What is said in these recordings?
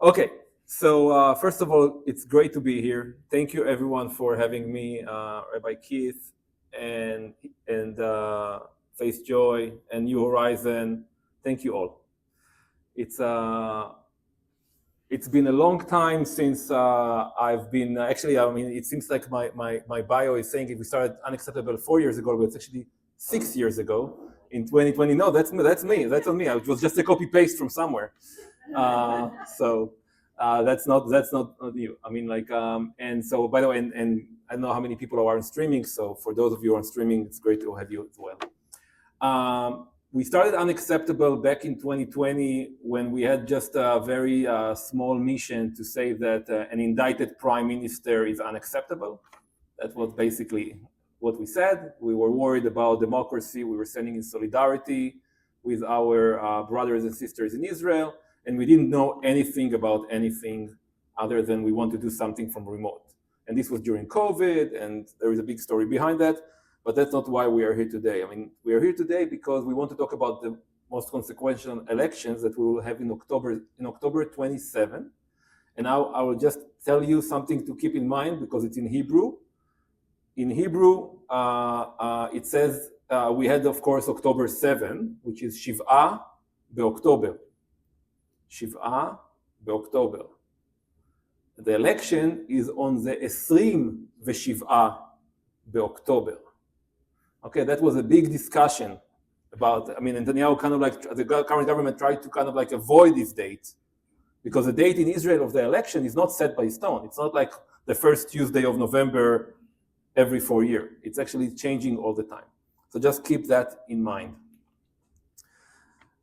Okay, so first of all, it's great to be here. Thank you, everyone, for having me, Rabbi Keith and Faith Joy and New Horizon. Thank you all. It's been a long time since I've been actually. I mean, it seems like my bio is saying if we started Unacceptable 4 years ago, but it's actually 6 years ago in 2020. No, that's me. That's on me. It was just a copy paste from somewhere. So that's not you. I mean, and so by the way, and I don't know how many people are on streaming. So for those of you on streaming, it's great to have you as well. We started Unacceptable back in 2020 when we had just a very small mission to say that an indicted prime minister is unacceptable. That was basically what we said. We were worried about democracy. We were standing in solidarity with our brothers and sisters in Israel. And we didn't know anything about anything other than we want to do something from remote. And this was during COVID, and there is a big story behind that, but that's not why we are here today. I mean, we are here today because we want to talk about the most consequential elections that we will have in October 27. And now I will just tell you something to keep in mind because it's in Hebrew. In Hebrew, it says we had, of course, October 7, which is Shiv'a be'October. Shiv'a be'October. The election is on the 27 be'October. Okay, that was a big discussion about, I mean, Netanyahu kind of like, the current government tried to kind of like avoid this date because the date in Israel of the election is not set by stone. It's not like the first Tuesday of November every 4 years. It's actually changing all the time. So just keep that in mind.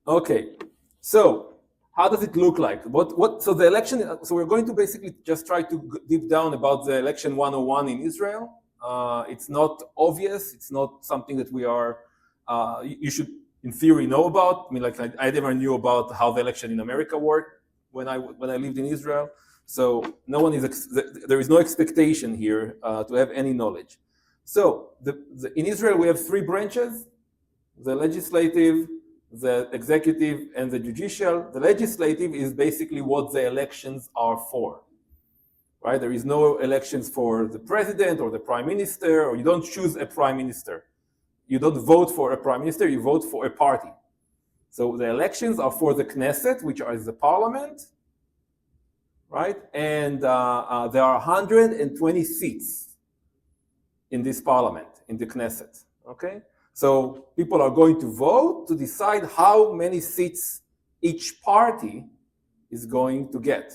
Okay, so how does it look like? So the election, so we're going to basically just try to deep down about the election 101 in Israel. It's not obvious. It's not something that we are, you should in theory know about. I mean, like I never knew about how the election in America worked when I lived in Israel. So no one is, there is no expectation here to have any knowledge. So in Israel, we have three branches: the legislative, the executive, and the judicial. The legislative is basically what the elections are for, right? There is no elections for the president or the prime minister, or you don't choose a prime minister. You don't vote for a prime minister, you vote for a party. So the elections are for the Knesset, which is the parliament, right? And there are 120 seats in this parliament, in the Knesset, okay? So people are going to vote to decide how many seats each party is going to get.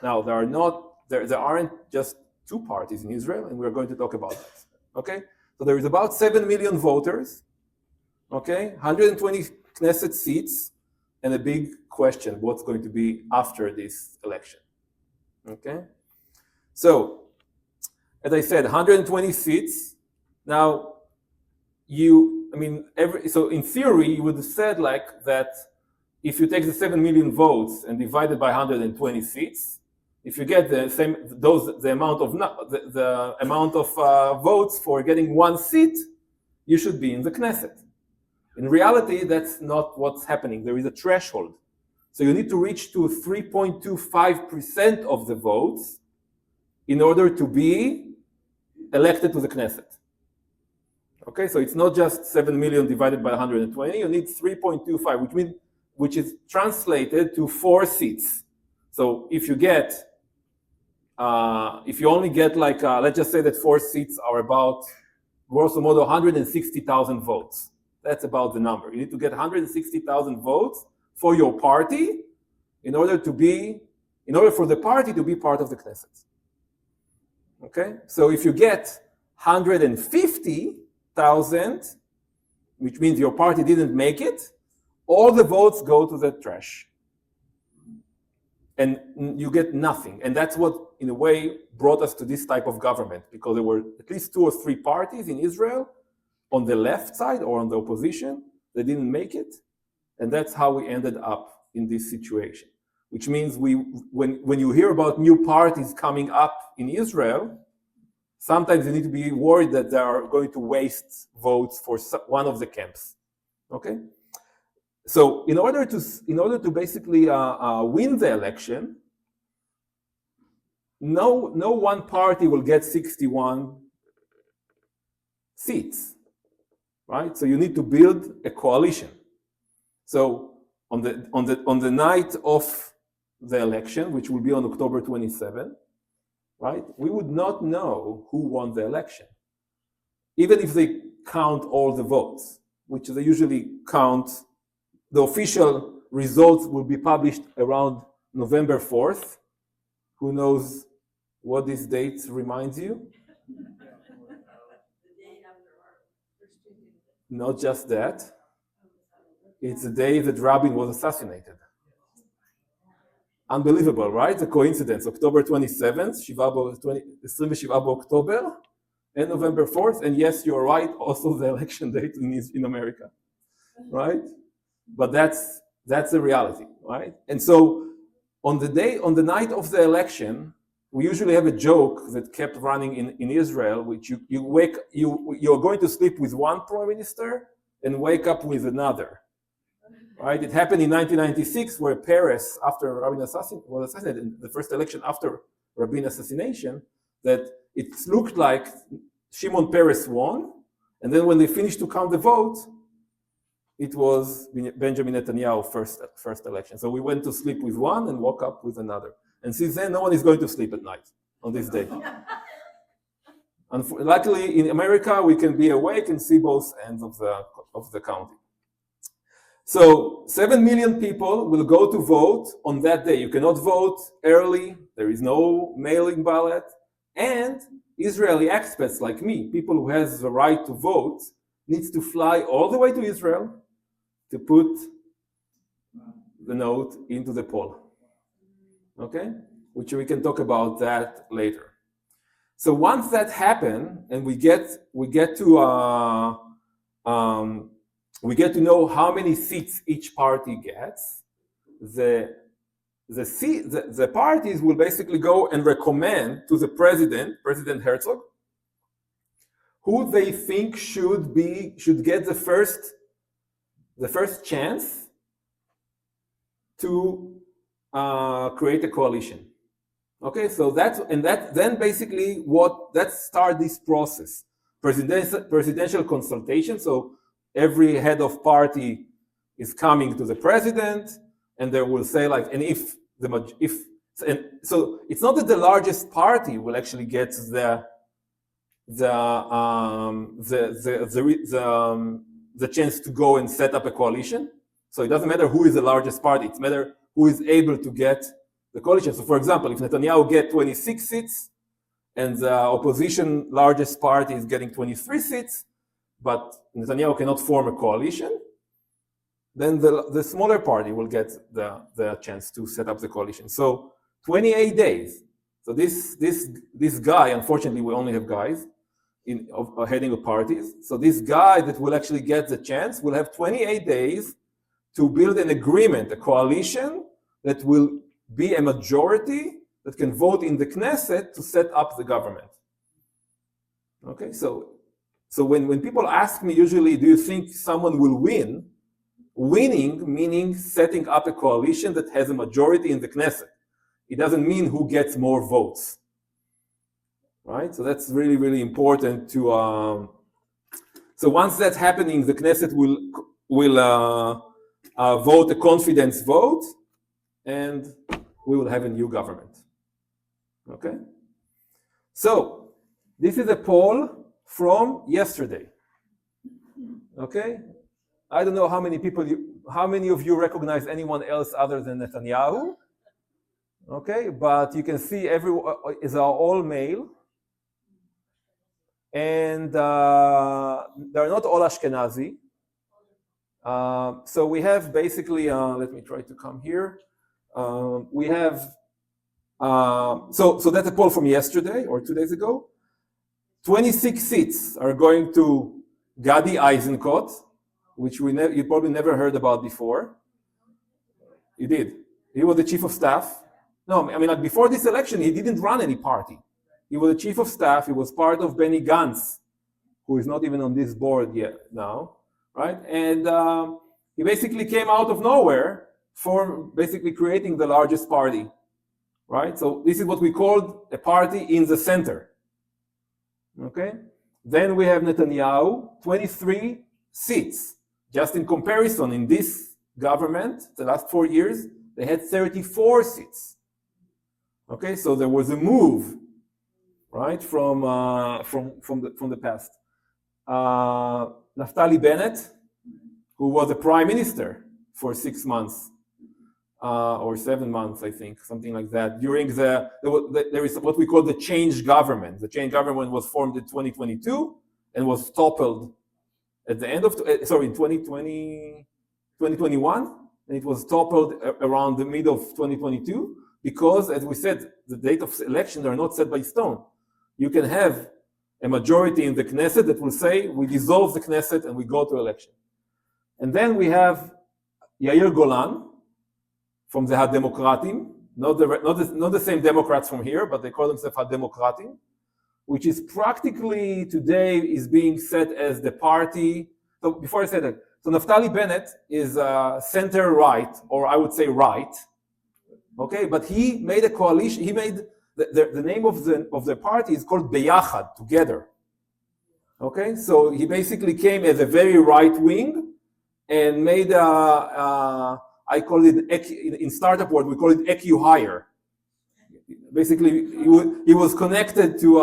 Now, there aren't just two parties in Israel, and we're going to talk about that, okay? So there is about 7 million voters, okay? 120 Knesset seats, and a big question, what's going to be after this election, okay? So, as I said, 120 seats. Now, so in theory, you would have said like that if you take the 7 million votes and divide it by 120 seats, if you get the amount of votes for getting one seat, you should be in the Knesset. In reality, that's not what's happening. There is a threshold. So you need to reach to 3.25% of the votes in order to be elected to the Knesset. Okay, so it's not just 7 million divided by 120, you need 3.25, which is translated to 4 seats. So if you only get like, let's just say that 4 seats are about, grosso modo, 160,000 votes. That's about the number. You need to get 160,000 votes for your party in order for the party to be part of the Knesset. Okay, so if you get 150,000, which means your party didn't make it, all the votes go to the trash. And you get nothing. And that's what, in a way, brought us to this type of government, because there were at least 2 or 3 parties in Israel on the left side or on the opposition that didn't make it. And that's how we ended up in this situation. Which means when you hear about new parties coming up in Israel, sometimes you need to be worried that they are going to waste votes for one of the camps, okay? So in order to basically win the election, no one party will get 61 seats, right? So you need to build a coalition. So on the night of the election, which will be on October 27, right? We would not know who won the election, even if they count all the votes, which they usually count. The official results will be published around November 4th. Who knows what this date reminds you? Not just that. It's the day that Rabin was assassinated. Unbelievable, right? A coincidence. October 27th, 27 October, and November 4th. And yes, you're right, also the election date in America, right? But that's the reality, right? And so on the night of the election, we usually have a joke that kept running in Israel, which you're going to sleep with one prime minister and wake up with another, right? It happened in 1996, where Peres, after Rabin was assassinated in the first election after Rabin's assassination, that it looked like Shimon Peres won, and then when they finished to count the votes, it was Benjamin Netanyahu first election. So we went to sleep with one and woke up with another. And since then, no one is going to sleep at night on this day. And luckily, in America, we can be awake and see both ends of the county. So 7 million people will go to vote on that day. You cannot vote early. There is no mailing ballot. And Israeli expats like me, people who has the right to vote, needs to fly all the way to Israel to put the note into the poll. Okay? Which we can talk about that later. So once that happens, and we get to know how many seats each party gets, the parties will basically go and recommend to the President Herzog, who they think should get the first chance to create a coalition. Okay, so then basically start this process. Presidential consultation. So every head of party is coming to the president, and they will say so it's not that the largest party will actually get the chance to go and set up a coalition. So it doesn't matter who is the largest party, it matters who is able to get the coalition. So for example, if Netanyahu gets 26 seats and the opposition largest party is getting 23 seats, but Netanyahu cannot form a coalition, then the smaller party will get the chance to set up the coalition. So 28 days. So this guy, unfortunately, we only have guys heading of parties. So this guy that will actually get the chance will have 28 days to build an agreement, a coalition that will be a majority that can vote in the Knesset to set up the government. Okay, so when people ask me usually, do you think someone will win? Winning meaning setting up a coalition that has a majority in the Knesset. It doesn't mean who gets more votes, right? So that's really, really important to. So once that's happening, the Knesset will vote a confidence vote, and we will have a new government. Okay. So this is a poll from yesterday. Okay. I don't know how many of you recognize anyone else other than Netanyahu. Okay, but you can see everyone is all male, and they're not all Ashkenazi. So we have basically, let me try to come here. We have, so that's a poll from yesterday or 2 days ago. 26 seats are going to Gadi Eisenkot, which you probably never heard about before. You did. He was the chief of staff. No, I mean, like before this election, he didn't run any party. He was the chief of staff. He was part of Benny Gantz, who is not even on this board yet now, right? And he basically came out of nowhere for basically creating the largest party right? So this is what we called a party in the center, okay? Then we have Netanyahu, 23 seats. Just in comparison, in this government, the last 4 years, they had 34 seats. Okay, so there was a move, right, from the past. Naftali Bennett, who was a prime minister for 6 months or 7 months, I think, something like that. During there is what we call the change government. The change government was formed in 2022 and was toppled at the end of, in 2021, and it was toppled around the mid of 2022 because, as we said, the date of elections are not set by stone. You can have a majority in the Knesset that will say, we dissolve the Knesset and we go to election. And then we have Yair Golan from the Hademokratim, not the same Democrats from here, but they call themselves Hademokratim, which is practically today is being set as the party. So before I say that, so Naftali Bennett is center-right, or I would say right, okay? But he made a coalition, he made, the name of the party is called Beyachad, together, okay? So he basically came as a very right wing and made I call it, in startup world, we call it EQ-hire. Basically, he was connected to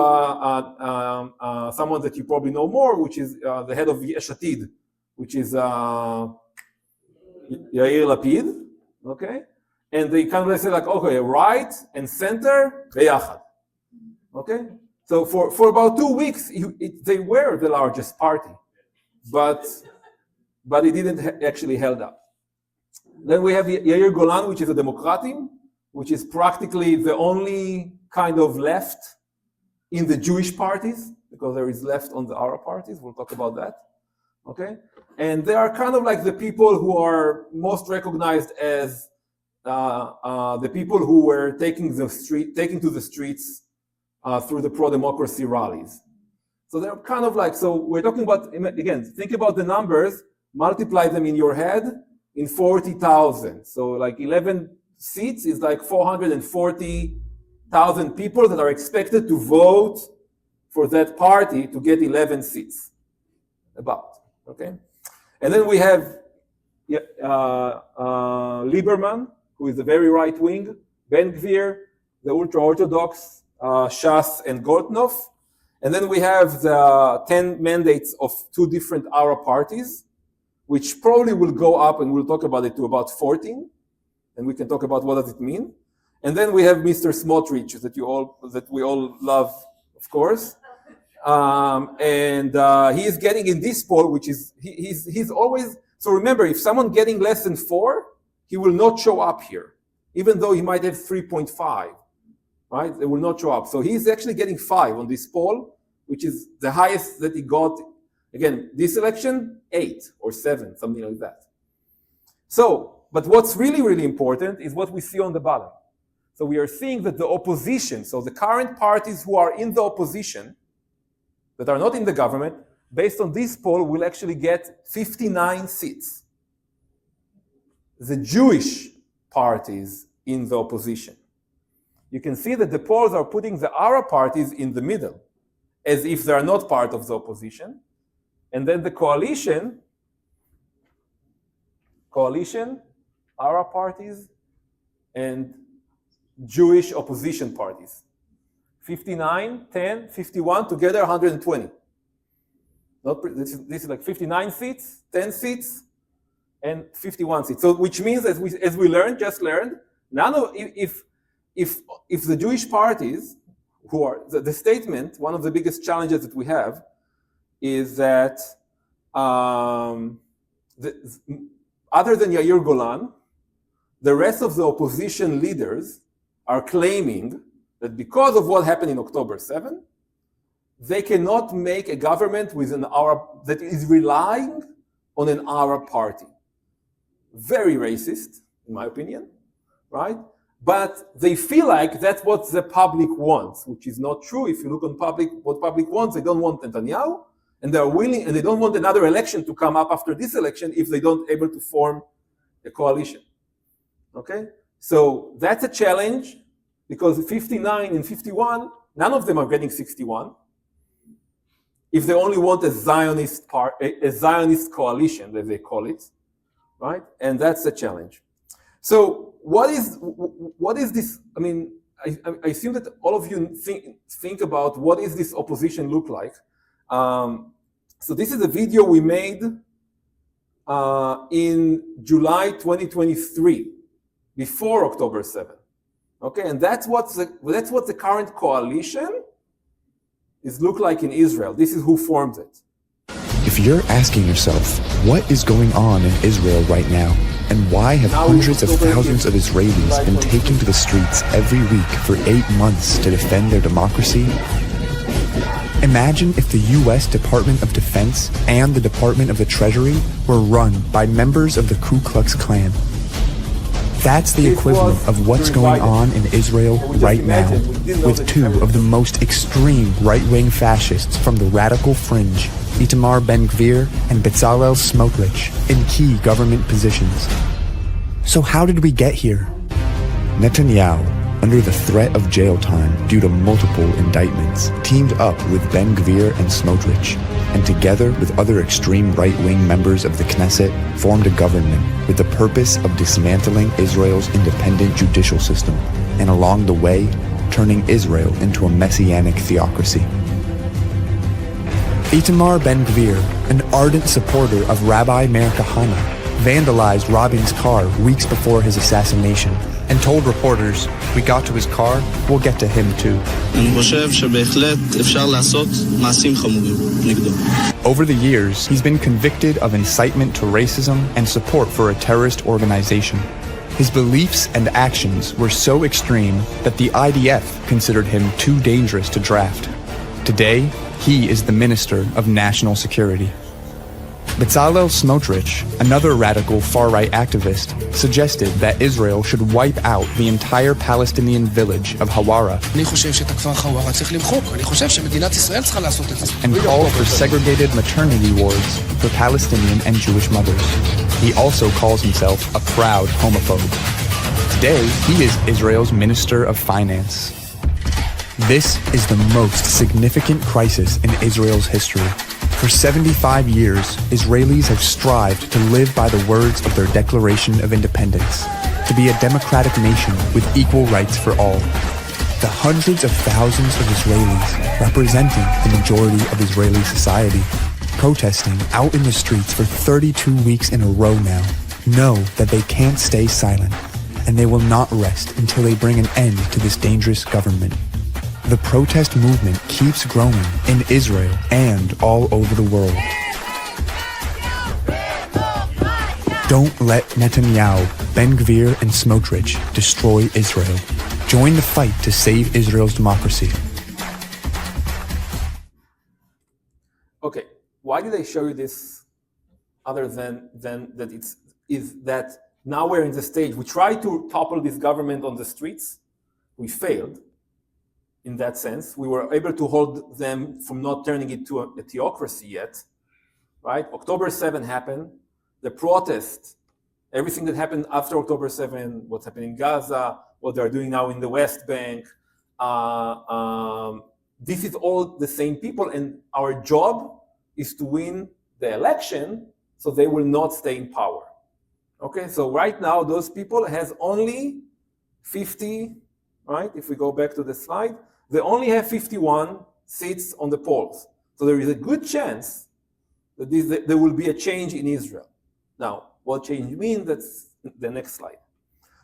someone that you probably know more, which is the head of Yesh Atid, which is Yair Lapid, okay? And they kind of say like, okay, right and center, beyachad, okay? So for about 2 weeks, they were the largest party, but it didn't actually held up. Then we have Yair Golan, which is a Democratim, which is practically the only kind of left in the Jewish parties, because there is left on the Arab parties. We'll talk about that, okay? And they are kind of like the people who are most recognized as the people who were taking to the streets through the pro-democracy rallies. So they're kind of like, so we're talking about, again, think about the numbers, multiply them in your head in 40,000. So like 11 seats is like 440,000 people that are expected to vote for that party to get 11 seats, about, okay? And then we have Lieberman, who is a very right wing, Ben Gvir, the ultra-Orthodox, Shas and Goltnov. And then we have the 10 mandates of 2 different Arab parties, which probably will go up, and we'll talk about it, to about 14. And we can talk about what does it mean. And then we have Mr. Smotrich that we all love, of course. And he is getting in this poll, which is, he's always, so remember, if someone getting less than 4, he will not show up here, even though he might have 3.5, right? They will not show up. So he's actually getting 5 on this poll, which is the highest that he got. Again, this election, 8 or 7, something like that. So, but what's really, really important is what we see on the bottom. So we are seeing that the opposition, so the current parties who are in the opposition, that are not in the government, based on this poll, will actually get 59 seats. The Jewish parties in the opposition. You can see that the polls are putting the Arab parties in the middle, as if they are not part of the opposition. And then the coalition, Arab parties, and Jewish opposition parties. 59, 10, 51, together 120. This is like 59 seats, 10 seats, and 51 seats. So which means, as we just learned, none of, if the Jewish parties, who are the statement, one of the biggest challenges that we have is that other than Yair Golan, the rest of the opposition leaders are claiming that because of what happened in October 7, they cannot make a government with an Arab that is relying on an Arab party. Very racist, in my opinion, right? But they feel like that's what the public wants, which is not true. If you look on what public wants, they don't want Netanyahu, and they're willing, and they don't want another election to come up after this election if they don't able to form a coalition. Okay? So that's a challenge because 59 and 51, none of them are getting 61. If they only want a Zionist coalition, as they call it, right? And that's the challenge. So what is this? I mean, I assume that all of you think about what is this opposition look like. So this is a video we made in July 2023, before October 7. Okay, and that's what the current coalition is look like in Israel. This is who forms it. If you're asking yourself, what is going on in Israel right now, and why have hundreds of thousands of Israelis been taken to the streets every week for 8 months to defend their democracy? Imagine if the U.S. Department of Defense and the Department of the Treasury were run by members of the Ku Klux Klan. That's the equivalent of what's going on in Israel right now, with two of the most extreme right-wing fascists from the radical fringe, Itamar Ben-Gvir and Bezalel Smotrich, in key government positions. So how did we get here? Netanyahu, under the threat of jail time due to multiple indictments, teamed up with Ben-Gvir and Smotrich, and together with other extreme right-wing members of the Knesset, formed a government with the purpose of dismantling Israel's independent judicial system, and along the way, turning Israel into a messianic theocracy. Itamar Ben-Gvir, an ardent supporter of Rabbi Meir Kahane, vandalized Rabin's car weeks before his assassination, and told reporters, "We got to his car, we'll get to him too." Over the years, he's been convicted of incitement to racism and support for a terrorist organization. His beliefs and actions were so extreme that the IDF considered him too dangerous to draft. Today, he is the Minister of National Security. Bezalel Smotrich, another radical far-right activist, suggested that Israel should wipe out the entire Palestinian village of Hawara and called for segregated maternity wards for Palestinian and Jewish mothers. He also calls himself a proud homophobe. Today, he is Israel's Minister of Finance. This is the most significant crisis in Israel's history. For 75 years, Israelis have strived to live by the words of their Declaration of Independence, to be a democratic nation with equal rights for all. The hundreds of thousands of Israelis, representing the majority of Israeli society, protesting out in the streets for 32 weeks in a row now, know that they can't stay silent, and they will not rest until they bring an end to this dangerous government. The protest movement keeps growing in Israel and all over the world. Don't let Netanyahu, Ben-Gvir, and Smotrich destroy Israel. Join the fight to save Israel's democracy. Okay, why did I show you this other than that is that now we're in the stage, we tried to topple this government on the streets, we failed. In that sense, we were able to hold them from not turning it to a theocracy yet, right? October 7 happened, the protest, everything that happened after October 7, what's happening in Gaza, what they're doing now in the West Bank, this is all the same people, and our job is to win the election so they will not stay in power. Okay, so right now those people has only 50, right? If we go back to the slide, they only have 51 seats on the polls. So there is a good chance that there will be a change in Israel. Now, what change means, that's the next slide.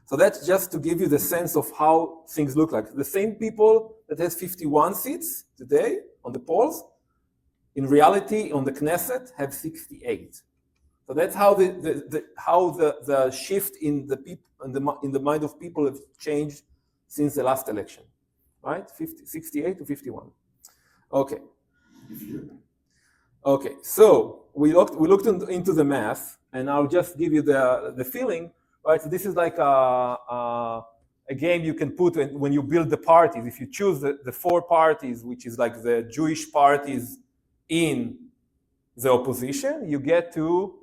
So that's just to give you the sense of how things look like. The same people that has 51 seats today on the polls, in reality, on the Knesset, have 68. So that's how the shift in the mind of people have changed since the last election, right? 68 to 51. Okay. Okay. So we looked into the math, and I'll just give you the feeling, right? So this is like a game you can put when you build the parties. If you choose the four parties, which is like the Jewish parties in the opposition, you get to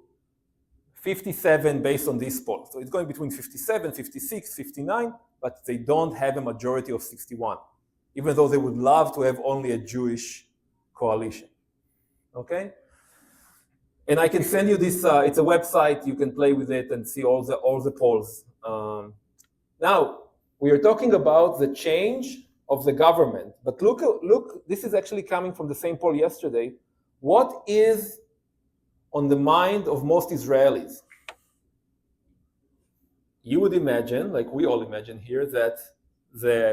57 based on this poll. So it's going between 57, 56, 59, but they don't have a majority of 61, even though they would love to have only a Jewish coalition. Okay? And I can send you this, it's a website, you can play with it and see all the polls. Now, we are talking about the change of the government, but look, this is actually coming from the same poll yesterday. What is on the mind of most Israelis? You would imagine, like we all imagine here, that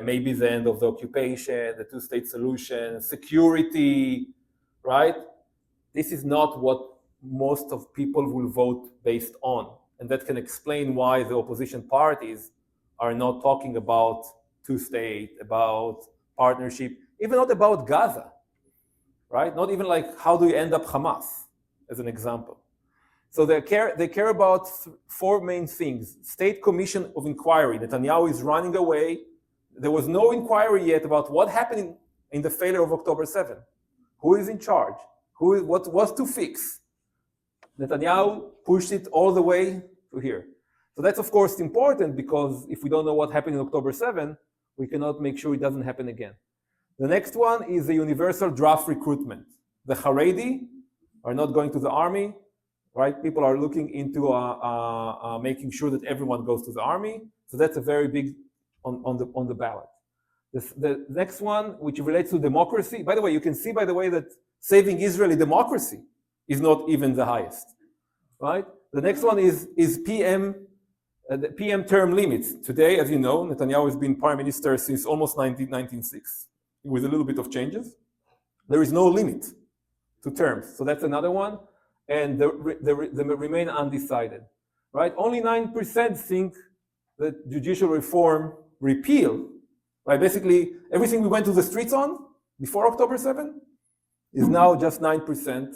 maybe the end of the occupation, the two-state solution, security, right? This is not what most of people will vote based on. And that can explain why the opposition parties are not talking about two-state, about partnership, even not about Gaza, right? Not even like how do you end up Hamas, as an example. So they care about four main things. State Commission of Inquiry. Netanyahu is running away. There was no inquiry yet about what happened in the failure of October 7. Who is in charge? What was to fix? Netanyahu pushed it all the way to here. So that's of course important, because if we don't know what happened in October 7, we cannot make sure it doesn't happen again. The next one is the universal draft recruitment. The Haredi are not going to the army, right? People are looking into making sure that everyone goes to the army. So that's a very big on the ballot. The next one, which relates to democracy. By the way, you can see, by the way, that saving Israeli democracy is not even the highest, right? The next one is PM, the PM term limits. Today, as you know, Netanyahu has been prime minister since almost 1996, with a little bit of changes. There is no limit to terms, so that's another one. And they remain undecided, right? Only 9% think that judicial reform repeal, right? Basically, everything we went to the streets on before October 7 is now just 9%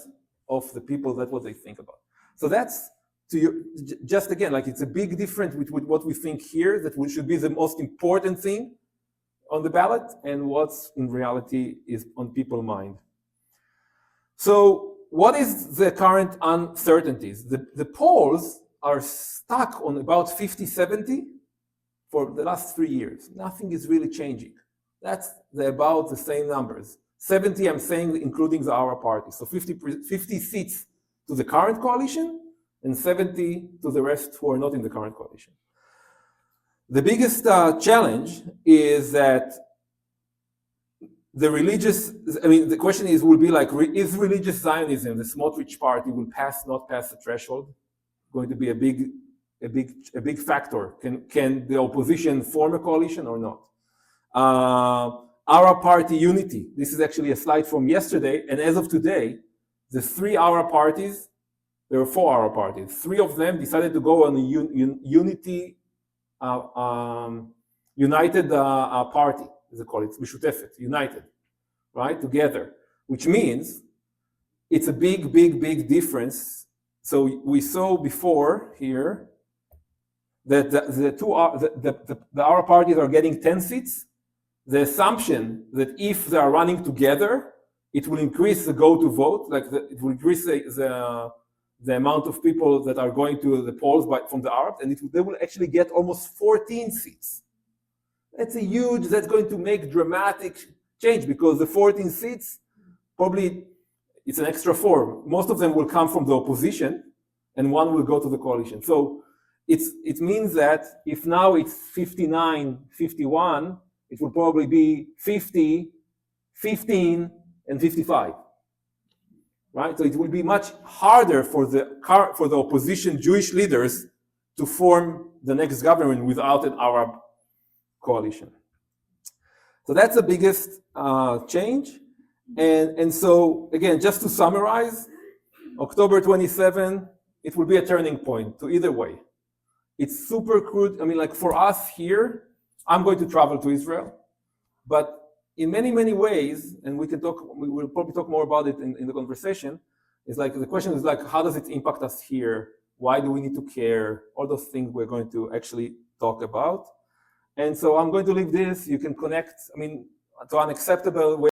of the people, that's what they think about. So that's, just again, like it's a big difference with what we think here, that should be the most important thing on the ballot, and what's in reality is on people's mind. So, what is the current uncertainties? The polls are stuck on about 50-70 for the last 3 years. Nothing is really changing. That's about the same numbers. 70, I'm saying, including our party. So 50 seats to the current coalition, and 70 to the rest who are not in the current coalition. The biggest challenge is that the question will be like, is religious Zionism, the Smotrich party, will not pass the threshold? Going to be a big factor. Can the opposition form a coalition or not? Our party unity. This is actually a slide from yesterday, and as of today, the 3 our parties, there were 4 our parties. 3 of them decided to go on a unity, united party. As they call it, Mishutefet, united, right, together, which means it's a big difference. So we saw before here that our parties are getting 10 seats. The assumption that if they are running together, it will increase the go to vote, like it will increase the amount of people that are going to the polls from the Arabs, and they will actually get almost 14 seats. That's going to make dramatic change, because the 14 seats, probably it's an extra 4. Most of them will come from the opposition, and 1 will go to the coalition. So it means that if now it's 59, 51, it will probably be 50, 15, and 55, right? So it will be much harder for the opposition Jewish leaders to form the next government without an Arab coalition. So that's the biggest change. And so, again, just to summarize, October 27, it will be a turning point to either way. It's super crude. I mean, like for us here, I'm going to travel to Israel, but in many ways, and we will probably talk more about it in the conversation, is like the question is like, how does it impact us here? Why do we need to care? All those things we're going to actually talk about. And so I'm going to leave this. You can connect, to unacceptable way.